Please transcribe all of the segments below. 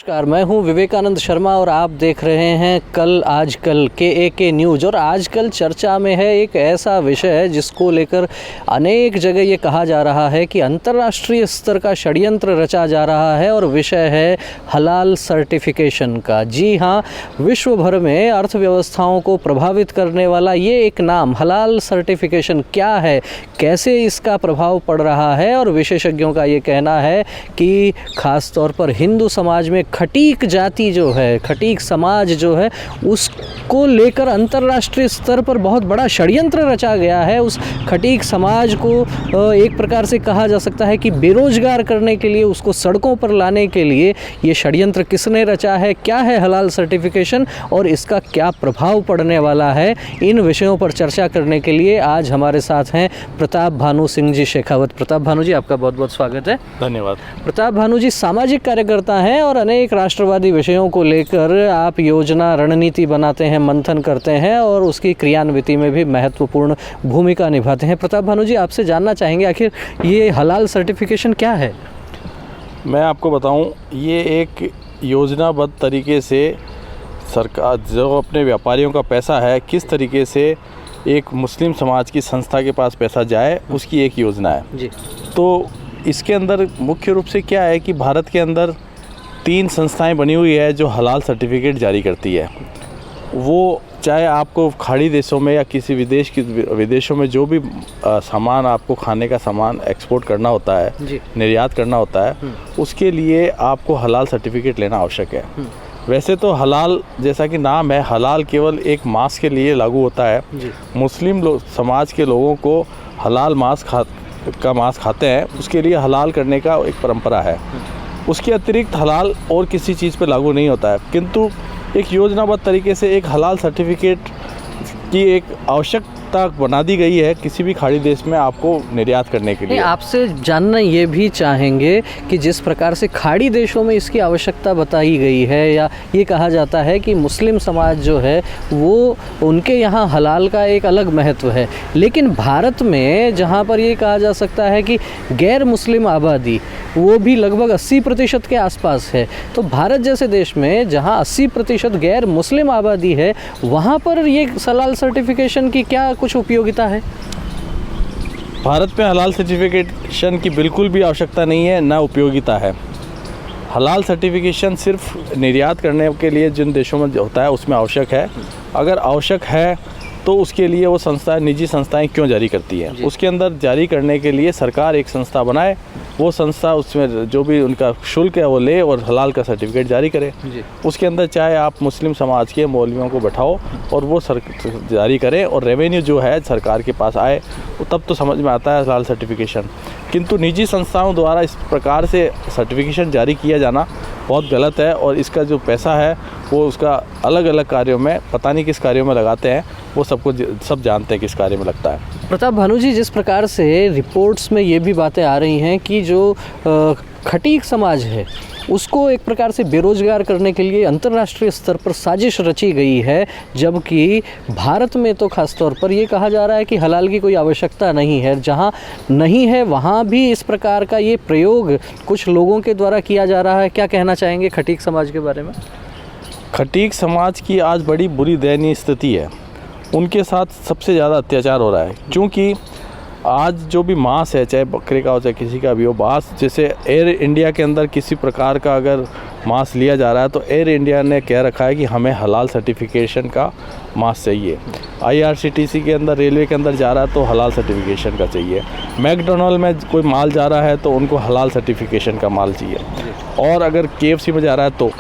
नमस्कार, मैं हूं विवेकानंद शर्मा और आप देख रहे हैं कल आजकल के न्यूज़। और आजकल चर्चा में है एक ऐसा विषय जिसको लेकर अनेक जगह ये कहा जा रहा है कि अंतर्राष्ट्रीय स्तर का षड्यंत्र रचा जा रहा है और विषय है हलाल सर्टिफिकेशन का। जी हाँ, विश्व भर में अर्थव्यवस्थाओं को प्रभावित करने वाला ये एक नाम हलाल सर्टिफिकेशन क्या है, कैसे इसका प्रभाव पड़ रहा है। और विशेषज्ञों का ये कहना है कि ख़ास तौर पर हिंदू समाज में खटीक जाति जो है, खटीक समाज जो है, उसको लेकर अंतर्राष्ट्रीय स्तर पर बहुत बड़ा षड्यंत्र रचा गया है। उस खटीक समाज को एक प्रकार से कहा जा सकता है कि बेरोजगार करने के लिए, उसको सड़कों पर लाने के लिए ये षड्यंत्र किसने रचा है, क्या है हलाल सर्टिफिकेशन और इसका क्या प्रभाव पड़ने वाला है। इन विषयों पर चर्चा करने के लिए आज हमारे साथ हैं प्रताप भानु सिंह जी शेखावत। प्रताप भानु जी, आपका बहुत बहुत स्वागत है। धन्यवाद। प्रताप भानु जी सामाजिक कार्यकर्ता हैं और अनेक राष्ट्रवादी विषयों को लेकर आप योजना रणनीति बनाते हैं, मंथन करते हैं और उसकी क्रियान्विति में भी महत्वपूर्ण भूमिका निभाते हैं। प्रताप भानु जी, आपसे जानना चाहेंगे आखिर ये हलाल सर्टिफिकेशन क्या है? मैं आपको बताऊं, ये एक योजनाबद्ध तरीके से सरकार जो अपने व्यापारियों का पैसा है किस तरीके से एक मुस्लिम समाज की संस्था के पास पैसा जाए, उसकी एक योजना है जी। तो इसके अंदर मुख्य रूप से क्या है कि भारत के अंदर 3 संस्थाएं बनी हुई है जो हलाल सर्टिफिकेट जारी करती है। वो चाहे आपको खाड़ी देशों में या किसी विदेशों में जो भी सामान, आपको खाने का सामान एक्सपोर्ट करना होता है, निर्यात करना होता है, उसके लिए आपको हलाल सर्टिफिकेट लेना आवश्यक है। वैसे तो हलाल जैसा कि नाम है, हलाल केवल एक मांस के लिए लागू होता है। मुस्लिम समाज के लोगों को हलाल मांस खाते हैं, उसके लिए हलाल करने का एक परंपरा है। उसके अतिरिक्त हलाल और किसी चीज़ पे लागू नहीं होता है, किंतु एक योजनाबद्ध तरीके से एक हलाल सर्टिफिकेट की एक आवश्यकता बना दी गई है किसी भी खाड़ी देश में आपको निर्यात करने के लिए। आपसे जानना ये भी चाहेंगे कि जिस प्रकार से खाड़ी देशों में इसकी आवश्यकता बताई गई है या ये कहा जाता है कि मुस्लिम समाज जो है वो उनके यहाँ हलाल का एक अलग महत्व है, लेकिन भारत में जहाँ पर ये कहा जा सकता है कि गैर मुस्लिम आबादी वो भी लगभग 80% के आसपास है, तो भारत जैसे देश में जहाँ 80% गैर मुस्लिम आबादी है वहाँ पर ये हलाल सर्टिफिकेशन की क्या कुछ उपयोगिता है? भारत में हलाल सर्टिफिकेशन की बिल्कुल भी आवश्यकता नहीं है, ना उपयोगिता है। हलाल सर्टिफिकेशन सिर्फ निर्यात करने के लिए जिन देशों में होता है उसमें आवश्यक है। अगर आवश्यक है तो उसके लिए वो संस्थाएं, निजी संस्थाएं क्यों जारी करती है? उसके अंदर जारी करने के लिए सरकार एक संस्था बनाए, वो संस्था उसमें जो भी उनका शुल्क है वो ले और हलाल का सर्टिफिकेट जारी करे। उसके अंदर चाहे आप मुस्लिम समाज के मौलवियों को बैठाओ और वो जारी करें और रेवेन्यू जो है सरकार के पास आए, तब तो समझ में आता है हलाल सर्टिफिकेशन। किंतु निजी संस्थाओं द्वारा इस प्रकार से सर्टिफिकेशन जारी किया जाना बहुत गलत है और इसका जो पैसा है वो उसका अलग अलग कार्यों में, पता नहीं किस कार्यों में लगाते हैं, वो सब जानते हैं किस कार्य में लगता है। प्रताप भानु जी, जिस प्रकार से रिपोर्ट्स में ये भी बातें आ रही हैं कि जो खटीक समाज है उसको एक प्रकार से बेरोजगार करने के लिए अंतर्राष्ट्रीय स्तर पर साजिश रची गई है, जबकि भारत में तो खास तौर पर ये कहा जा रहा है कि हलाल की कोई आवश्यकता नहीं है। जहाँ नहीं है वहाँ भी इस प्रकार का ये प्रयोग कुछ लोगों के द्वारा किया जा रहा है। क्या कहना चाहेंगे खटीक समाज के बारे में? खटीक समाज की आज बड़ी बुरी दयनीय स्थिति है। उनके साथ सबसे ज़्यादा अत्याचार हो रहा है, क्योंकि आज जो भी मांस है, चाहे बकरे का हो चाहे किसी का भी हो, मांस जैसे एयर इंडिया के अंदर किसी प्रकार का अगर मांस लिया जा रहा है तो एयर इंडिया ने कह रखा है कि हमें हलाल सर्टिफिकेशन का मांस चाहिए। IRCTC के अंदर, रेलवे के अंदर जा रहा है तो हलाल सर्टिफिकेशन का चाहिए। मैकडोनल्ड में कोई माल जा रहा है तो उनको हलाल सर्टिफिकेशन का माल चाहिए। और अगर KFC में जा रहा है तो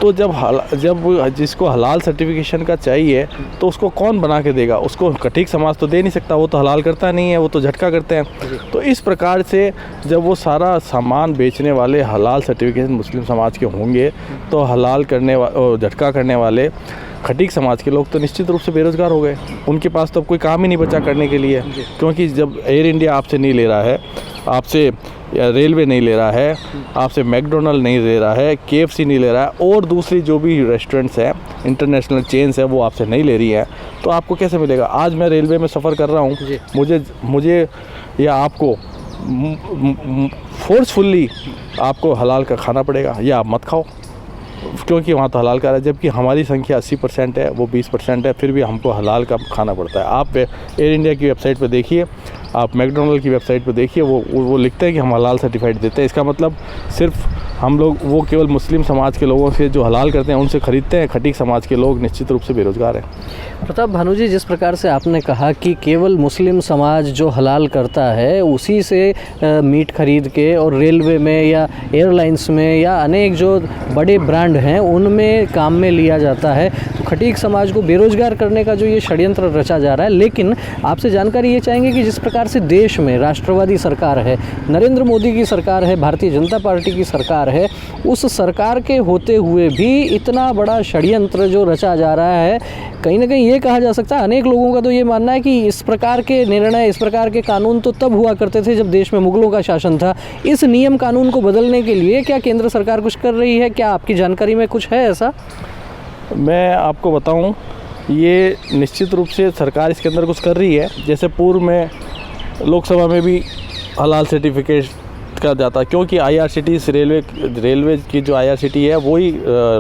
जब जिसको हलाल सर्टिफिकेशन का चाहिए तो उसको कौन बना के देगा? उसको खटीक समाज तो दे नहीं सकता, वो तो हलाल करता नहीं है, वो तो झटका करते हैं। तो इस प्रकार से जब वो सारा सामान बेचने वाले हलाल सर्टिफिकेशन मुस्लिम समाज के होंगे तो हलाल करने झटका करने वाले खटीक समाज के लोग तो निश्चित रूप से बेरोजगार हो गए। उनके पास तो अब कोई काम ही नहीं बचा करने के लिए, क्योंकि जब एयर इंडिया आपसे नहीं ले रहा है, आपसे रेलवे नहीं ले रहा है, आपसे मैकडोनल्ड नहीं ले रहा है, KFC नहीं ले रहा है और दूसरी जो भी रेस्टोरेंट्स हैं, इंटरनेशनल चेन्स है, वो आपसे नहीं ले रही हैं, तो आपको कैसे मिलेगा? आज मैं रेलवे में सफ़र कर रहा हूँ, मुझे या आपको फोर्सफुल्ली आपको हलाल का खाना पड़ेगा या आप मत खाओ। क्योंकि वहाँ तो हलाल का है, जबकि हमारी संख्या 80% है, वो 20% है, फिर भी हमको हलाल का खाना पड़ता है। आप एयर इंडिया की वेबसाइट पर देखिए, आप मैकडोनल्ड की वेबसाइट पर देखिए, वो लिखते हैं कि हम हलाल सर्टिफाइड देते हैं। इसका मतलब सिर्फ हम लोग, वो केवल मुस्लिम समाज के लोगों से जो हलाल करते हैं उनसे ख़रीदते हैं। खटीक समाज के लोग निश्चित रूप से बेरोज़गार हैं। प्रताप भानु जी, जिस प्रकार से आपने कहा कि केवल मुस्लिम समाज जो हलाल करता है उसी से मीट खरीद के, और रेलवे में या एयरलाइंस में या अनेक जो बड़े ब्रांड हैं उनमें काम में लिया जाता है, तो खटीक समाज को बेरोजगार करने का जो ये षड्यंत्र रचा जा रहा है। लेकिन आपसे जानकारी ये चाहेंगे कि जिस प्रकार से देश में राष्ट्रवादी सरकार है, नरेंद्र मोदी की सरकार है, भारतीय जनता पार्टी की सरकार है, उस सरकार के होते हुए भी इतना बड़ा षड्यंत्र जो रचा जा रहा है, कहीं ना कहीं ये कहा जा सकता है, अनेक लोगों का तो ये मानना है कि इस प्रकार के निर्णय, इस प्रकार के कानून तो तब हुआ करते थे जब देश में मुगलों का शासन था। इस नियम कानून को बदलने के लिए क्या केंद्र सरकार कुछ कर रही है? क्या आपकी जानकारी में कुछ है ऐसा? मैं आपको बताऊं, ये निश्चित रूप से सरकार इसके अंदर कुछ कर रही है। जैसे पूर्व में लोकसभा में भी हलाल सर्टिफिकेट का जाता, क्योंकि IRCTC रेलवे की जो IRCTC है वही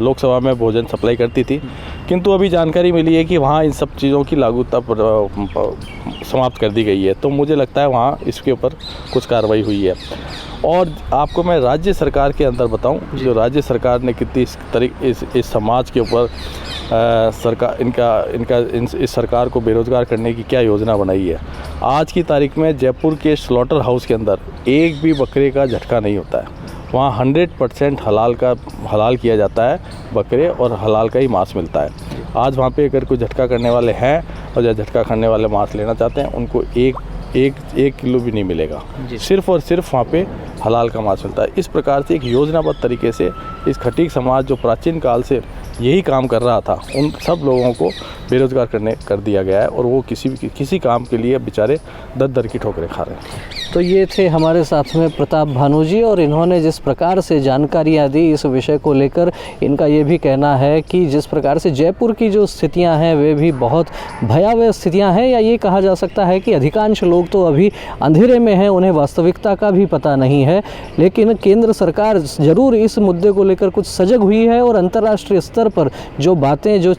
लोकसभा में भोजन सप्लाई करती थी, किंतु अभी जानकारी मिली है कि वहाँ इन सब चीज़ों की लागूता समाप्त कर दी गई है। तो मुझे लगता है वहाँ इसके ऊपर कुछ कार्रवाई हुई है। और आपको मैं राज्य सरकार के अंदर बताऊं, जो राज्य सरकार ने कितनी इस समाज के ऊपर इस सरकार को बेरोज़गार करने की क्या योजना बनाई है। आज की तारीख में जयपुर के स्लॉटर हाउस के अंदर एक भी बकरे का झटका नहीं होता है। वहाँ 100% हलाल किया जाता है बकरे, और हलाल का ही मांस मिलता है। आज वहाँ पे अगर कोई झटका करने वाले हैं और या झटका करने वाले मांस लेना चाहते हैं, उनको एक किलो भी नहीं मिलेगा, सिर्फ और सिर्फ वहाँ पे हलाल का मांस मिलता है। इस प्रकार से एक योजनाबद्ध तरीके से इस खटीक समाज जो प्राचीन काल से यही काम कर रहा था, उन सब लोगों को बेरोज़गार कर दिया गया है, और वो किसी काम के लिए बेचारे दर की ठोकरें खा रहे हैं। तो ये थे हमारे साथ में प्रताप भानु जी, और इन्होंने जिस प्रकार से जानकारियाँ दी इस विषय को लेकर, इनका ये भी कहना है कि जिस प्रकार से जयपुर की जो स्थितियाँ हैं वे भी बहुत भयावह स्थितियाँ हैं, या ये कहा जा सकता है कि अधिकांश लोग तो अभी अंधेरे में हैं, उन्हें वास्तविकता का भी पता नहीं है। लेकिन केंद्र सरकार ज़रूर इस मुद्दे को लेकर कुछ सजग हुई है, और अंतर्राष्ट्रीय स्तर पर जो बातें, जो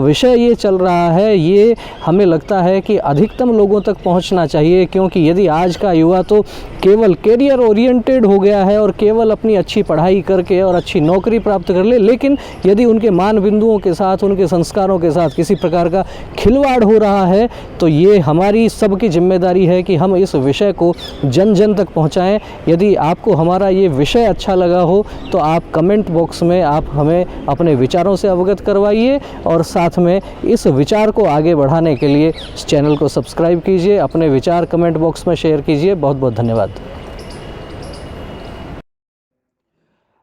विषय ये चल रहा है, ये हमें लगता है कि अधिकतम लोगों तक पहुंचना चाहिए। क्योंकि यदि आज का युवा तो केवल कैरियर ओरिएंटेड हो गया है और केवल अपनी अच्छी पढ़ाई करके और अच्छी नौकरी प्राप्त कर ले, लेकिन यदि उनके मान बिंदुओं के साथ, उनके संस्कारों के साथ किसी प्रकार का खिलवाड़ हो रहा है, तो ये हमारी सबकी जिम्मेदारी है कि हम इस विषय को जन जन तक पहुंचाएं। यदि आपको हमारा ये विषय अच्छा लगा हो तो आप कमेंट बॉक्स में आप हमें अपने विचारों से अवगत करवाइए, और साथ में इस विचार को आगे बढ़ाने के लिए इस चैनल को सब्सक्राइब कीजिए, अपने विचार कमेंट बॉक्स में शेयर कीजिए। बहुत बहुत धन्यवाद।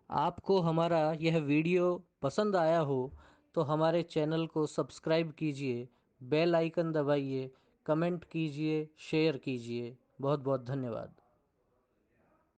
आपको हमारा यह वीडियो पसंद आया हो तो हमारे चैनल को सब्सक्राइब कीजिए, बेल आइकन दबाइए, कमेंट कीजिए, शेयर कीजिए। बहुत बहुत धन्यवाद।